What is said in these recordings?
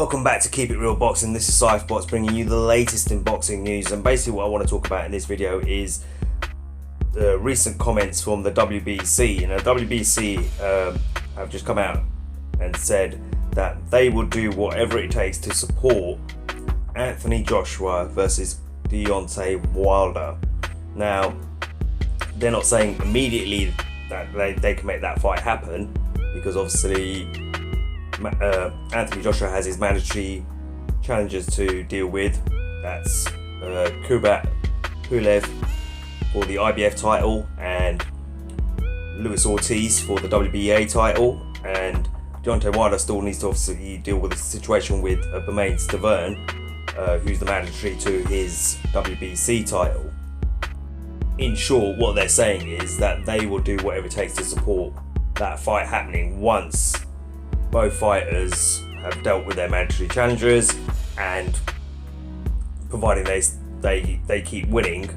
Welcome back to Keep It Real Boxing. This is Cypherbots bringing you the latest in boxing news, and basically what I want to talk about in this video is the recent comments from the WBC. And the WBC have just come out and said that they will do whatever it takes to support Anthony Joshua versus Deontay Wilder. Now, they're not saying immediately that they can make that fight happen, because obviously Anthony Joshua has his mandatory challenges to deal with. That's KUBRAT, PULEV for the IBF title, and Ortiz for the WBA title. And Deontay Wilder still needs to obviously deal with the situation with BERMANE STIVERNE, who's the mandatory to his WBC title. In short, what they're saying is that they will do whatever it takes to support that fight happening once both fighters have dealt with their mandatory challengers, and providing they keep winning,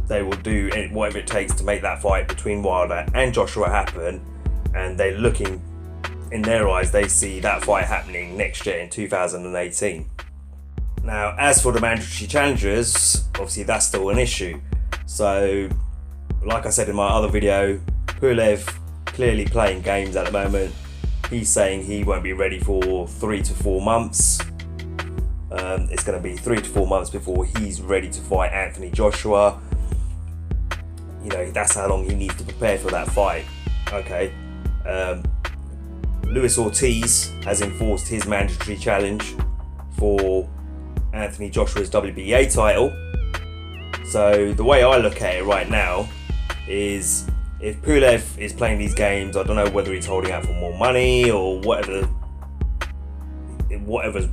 they will do whatever it takes to make that fight between Wilder and Joshua happen. And they're looking, in their eyes, they see that fight happening next year in 2018. Now, as for the mandatory challengers, obviously that's still an issue. So, like I said in my other video, PULEV clearly playing games at the moment. He's saying he won't be ready for 3 to 4 months. It's going to be 3 to 4 months before he's ready to fight Anthony Joshua. You know, that's how long he needs to prepare for that fight. Okay. Ortiz has enforced his mandatory challenge for Anthony Joshua's WBA title. So the way I look at it right now is, if PULEV is playing these games, I don't know whether he's holding out for more money or whatever's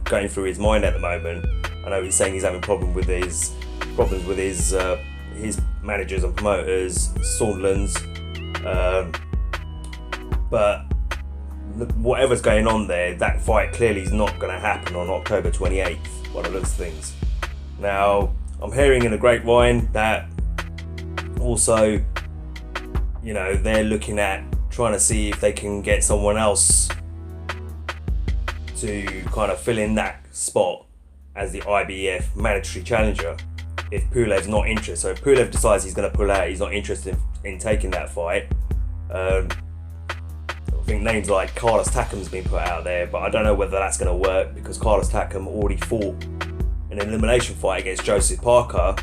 going through his mind at the moment. I know he's saying he's having problems with his managers and promoters, Saundlands, but whatever's going on there, that fight clearly is not going to happen on October 28th by the looks of things. Now, I'm hearing in the grapevine that also, you know, they're looking at trying to see if they can get someone else to kind of fill in that spot as the IBF mandatory challenger if PULEV's not interested. So if PULEV decides he's going to pull out, he's not interested in taking that fight. I think names like Carlos Takam's been put out there, but I don't know whether that's going to work, because Carlos Takam already fought an elimination fight against Joseph Parker,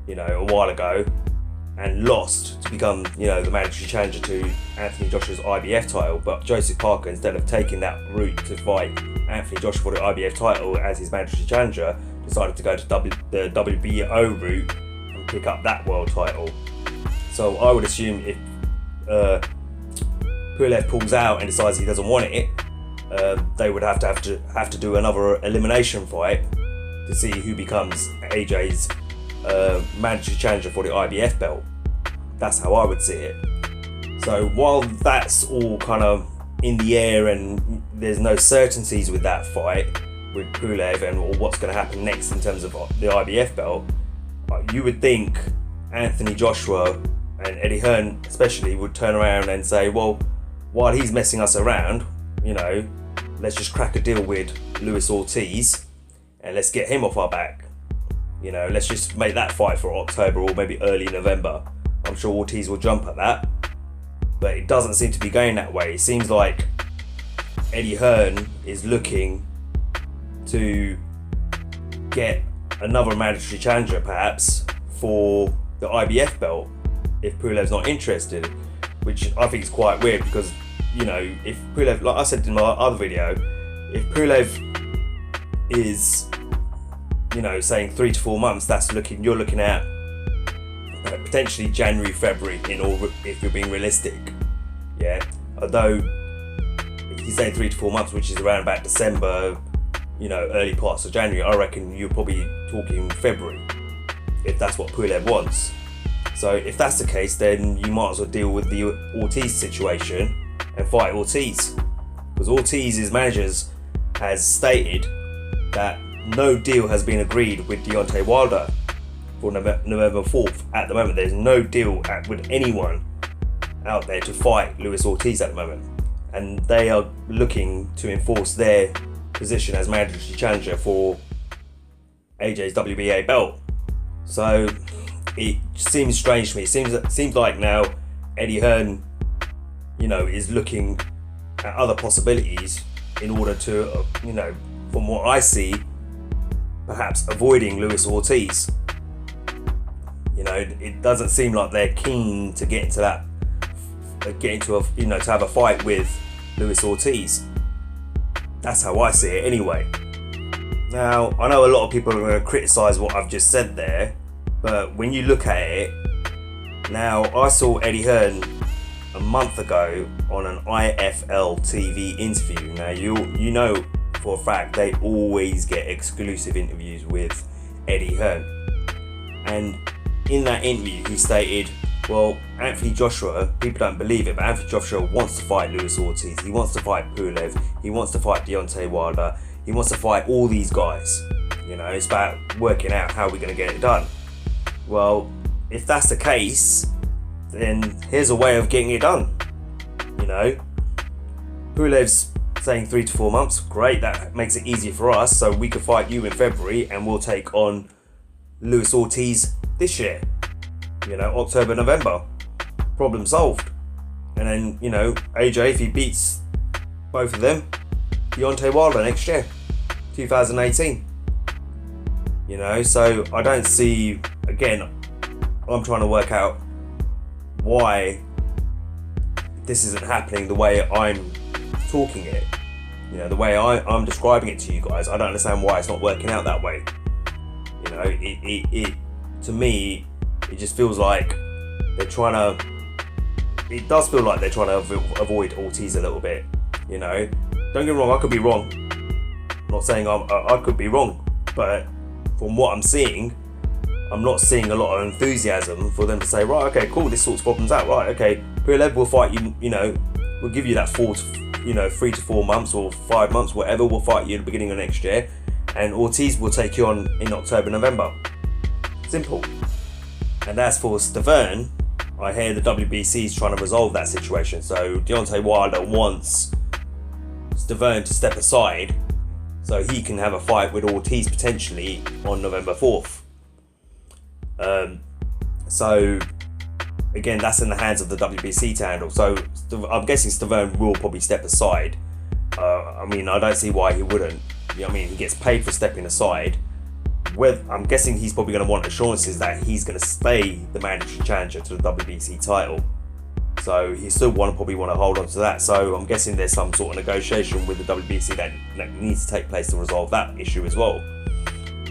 you know, a while ago, and lost to become, you know, the mandatory challenger to Anthony Joshua's IBF title. But Joseph Parker, instead of taking that route to fight Anthony Joshua for the IBF title as his mandatory challenger, decided to go to the WBO route and pick up that world title. So I would assume if PULEV pulls out and decides he doesn't want it, they would have to do another elimination fight to see who becomes AJ's mandatory challenger for the IBF belt. That's how I would see it. So while that's all kind of in the air and there's no certainties with that fight with PULEV and what's going to happen next in terms of the IBF belt, you would think Anthony Joshua and Eddie Hearn especially would turn around and say, well, while he's messing us around, you know, let's just crack a deal with Ortiz and let's get him off our back. You know, let's just make that fight for October or maybe early November. I'm sure Ortiz will jump at that, but it doesn't seem to be going that way. It seems like Eddie Hearn is looking to get another mandatory challenger perhaps for the IBF belt if PULEV's not interested, which I think is quite weird, because, you know, if PULEV, like I said in my other video, if PULEV is, you know, saying 3 to 4 months, you're looking at potentially January, February, if you're being realistic. Yeah, although he's saying 3 to 4 months, which is around about December, you know, early parts of January, I reckon you're probably talking February if that's what PULEV wants. So if that's the case, then you might as well deal with the Ortiz situation and fight Ortiz, because Ortiz's managers has stated that no deal has been agreed with Deontay Wilder for November 4th. At the moment, there's no deal with anyone out there to fight Ortiz at the moment, and they are looking to enforce their position as mandatory challenger for AJ's WBA belt. So it seems strange to me. It seems like now Eddie Hearn, is looking at other possibilities in order to, from what I see, perhaps avoiding Luis Ortiz. It doesn't seem like they're keen to get into that, to have a fight with Luis Ortiz. That's how I see it anyway. Now, I know a lot of people are going to criticise what I've just said there, but when you look at it, now I saw Eddie Hearn a month ago on an IFL TV interview. Now, you know for a fact they always get exclusive interviews with Eddie Hearn. And in that interview, he stated, well, Anthony Joshua, people don't believe it, but Anthony Joshua wants to fight Luis Ortiz. He wants to fight PULEV. He wants to fight Deontay Wilder. He wants to fight all these guys. It's about working out how we're going to get it done. Well, if that's the case, then here's a way of getting it done. PULEV's saying 3 to 4 months. Great, that makes it easier for us. So we could fight you in February and we'll take on Luis Ortiz this year. October, November. Problem solved. And then, AJ, if he beats both of them, Deontay Wilder next year, 2018. So I don't see, again, I'm trying to work out why this isn't happening the way I'm talking it. The way I'm describing it to you guys. I don't understand why it's not working out that way. It to me, it just feels like they're trying to, it does feel like they're trying to avoid Ortiz a little bit. Don't get me wrong, I could be wrong. I'm not saying I could be wrong, but from what I'm seeing, I'm not seeing a lot of enthusiasm for them to say, right, okay, cool, this sorts problems out, right, okay, PULEV will fight you, we'll give you that 3 to 4 months or 5 months, whatever, we'll fight you at the beginning of next year, and Ortiz will take you on in October, November. Simple. And as for STIVERNE, I hear the WBC is trying to resolve that situation, so Deontay Wilder wants STIVERNE to step aside so he can have a fight with Ortiz potentially on November 4th. So again, that's in the hands of the WBC to handle. So I'm guessing STIVERNE will probably step aside. I don't see why he wouldn't. He gets paid for stepping aside. I'm guessing he's probably going to want assurances that he's going to stay the mandatory challenger to the WBC title. So he still probably want to hold on to that. So I'm guessing there's some sort of negotiation with the WBC that needs to take place to resolve that issue as well.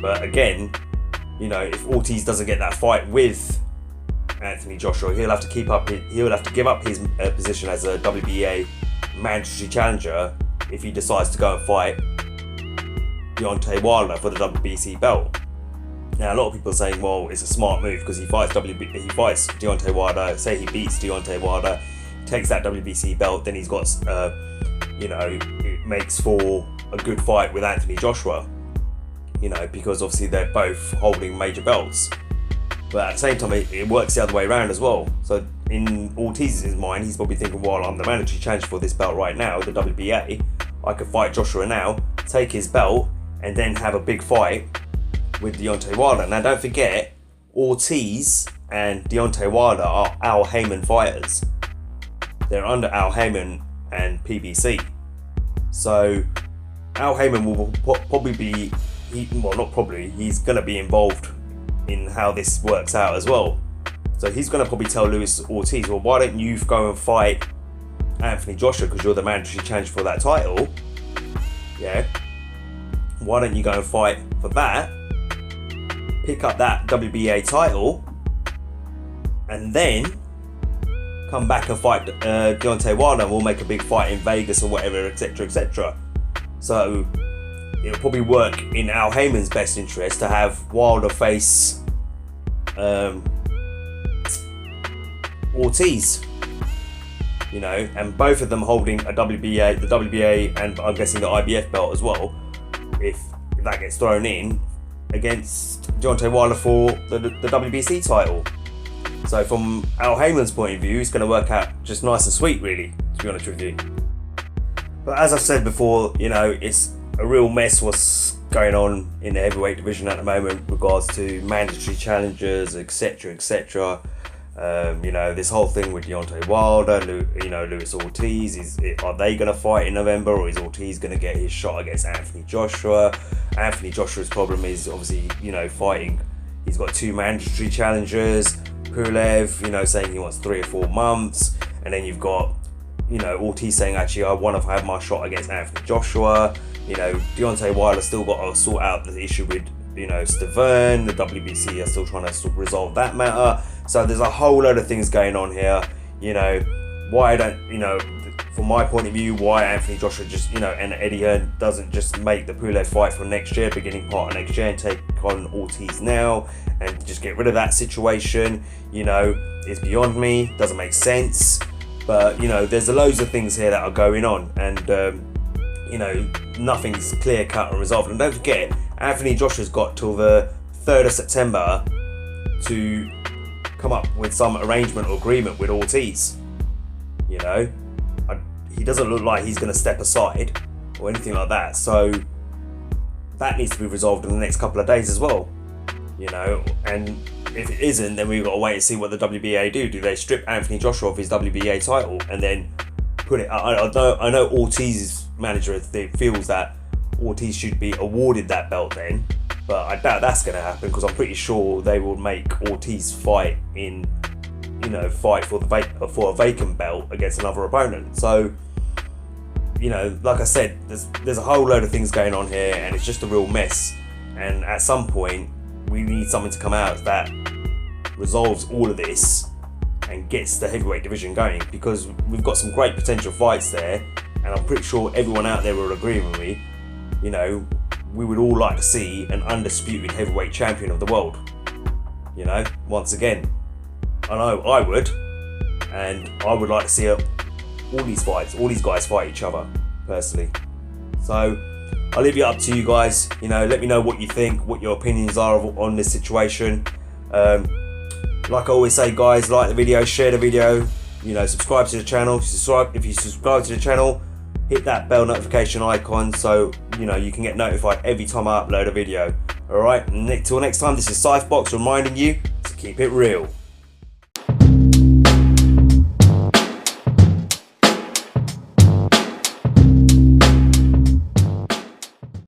But again, if Ortiz doesn't get that fight with Anthony Joshua, he'll have to give up his position as a WBA mandatory challenger if he decides to go and fight Deontay Wilder for the WBC belt. Now, a lot of people are saying, well, it's a smart move because he fights Deontay Wilder. Say he beats Deontay Wilder, takes that WBC belt, then he's got, it makes for a good fight with Anthony Joshua. Because obviously they're both holding major belts. But at the same time, it works the other way around as well. So in Ortiz's mind, he's probably thinking, well, I'm the mandatory challenger for this belt right now, the WBA. I could fight Joshua now, take his belt, and then have a big fight with Deontay Wilder. Now, don't forget, Ortiz and Deontay Wilder are Al Haymon fighters. They're under Al Haymon and PBC. So Al Haymon will probably be, he's going to be involved in how this works out as well. So he's going to probably tell Luis Ortiz, well, why don't you go and fight Anthony Joshua because you're the mandatory challenger for that title? Yeah. Why don't you go and fight for that? Pick up that WBA title and then come back and fight Deontay Wilder, and we'll make a big fight in Vegas or whatever, etc, etc. So it'll probably work in Al Haymon's best interest to have Wilder face Ortiz, and both of them holding a WBA, the WBA, and I'm guessing the IBF belt as well, if that gets thrown in, against Deontay Wilder for the WBC title. So from Al Haymon's point of view, it's going to work out just nice and sweet, really, to be honest with you. But as I've said before, it's a real mess what's going on in the heavyweight division at the moment with regards to mandatory challenges, etc, etc. You know, this whole thing with Deontay Wilder, you know, Luis Ortiz, are they going to fight in November, or is Ortiz going to get his shot against Anthony Joshua? Anthony Joshua's problem is obviously, you know, fighting. He's got 2 mandatory challenges. PULEV, you know, saying he wants 3 or 4 months, and then you've got, you know, Ortiz saying, actually, I want to have my shot against Anthony Joshua. You know, Deontay Wilder still got to sort out the issue with, you know, STIVERNE. The WBC are still trying to resolve that matter. So there's a whole load of things going on here. You know, why don't, you know, from my point of view, why Anthony Joshua just, you know, and Eddie Hearn doesn't just make the PULEV fight for next year, beginning part of next year, and take on Ortiz now and just get rid of that situation, you know, is beyond me. Doesn't make sense. But, you know, there's loads of things here that are going on, and you know, nothing's clear cut and resolved. And don't forget, Anthony Joshua's got till the 3rd of September to come up with some arrangement or agreement with Ortiz. You know, he doesn't look like he's going to step aside or anything like that. So that needs to be resolved in the next couple of days as well. You know, and if it isn't, then we've got to wait and see what the WBA do. Do they strip Anthony Joshua of his WBA title and then put it? I know Ortiz's manager feels that Ortiz should be awarded that belt then, but I doubt that's going to happen, because I'm pretty sure they will make Ortiz fight in, you know, fight for a vacant belt against another opponent. So, you know, like I said, there's a whole load of things going on here, and it's just a real mess. And at some point, we need something to come out that resolves all of this and gets the heavyweight division going, because we've got some great potential fights there, and I'm pretty sure everyone out there will agree with me. You know, we would all like to see an undisputed heavyweight champion of the world. You know, once again, I know I would, and I would like to see all these guys fight each other, personally. So I'll leave it up to you guys. You know, let me know what you think, what your opinions are on this situation. Like I always say, guys, like the video, share the video, you know, subscribe to the channel. If you subscribe to the channel, hit that bell notification icon so, you know, you can get notified every time I upload a video. Alright, until next time, this is Cyphbox reminding you to keep it real.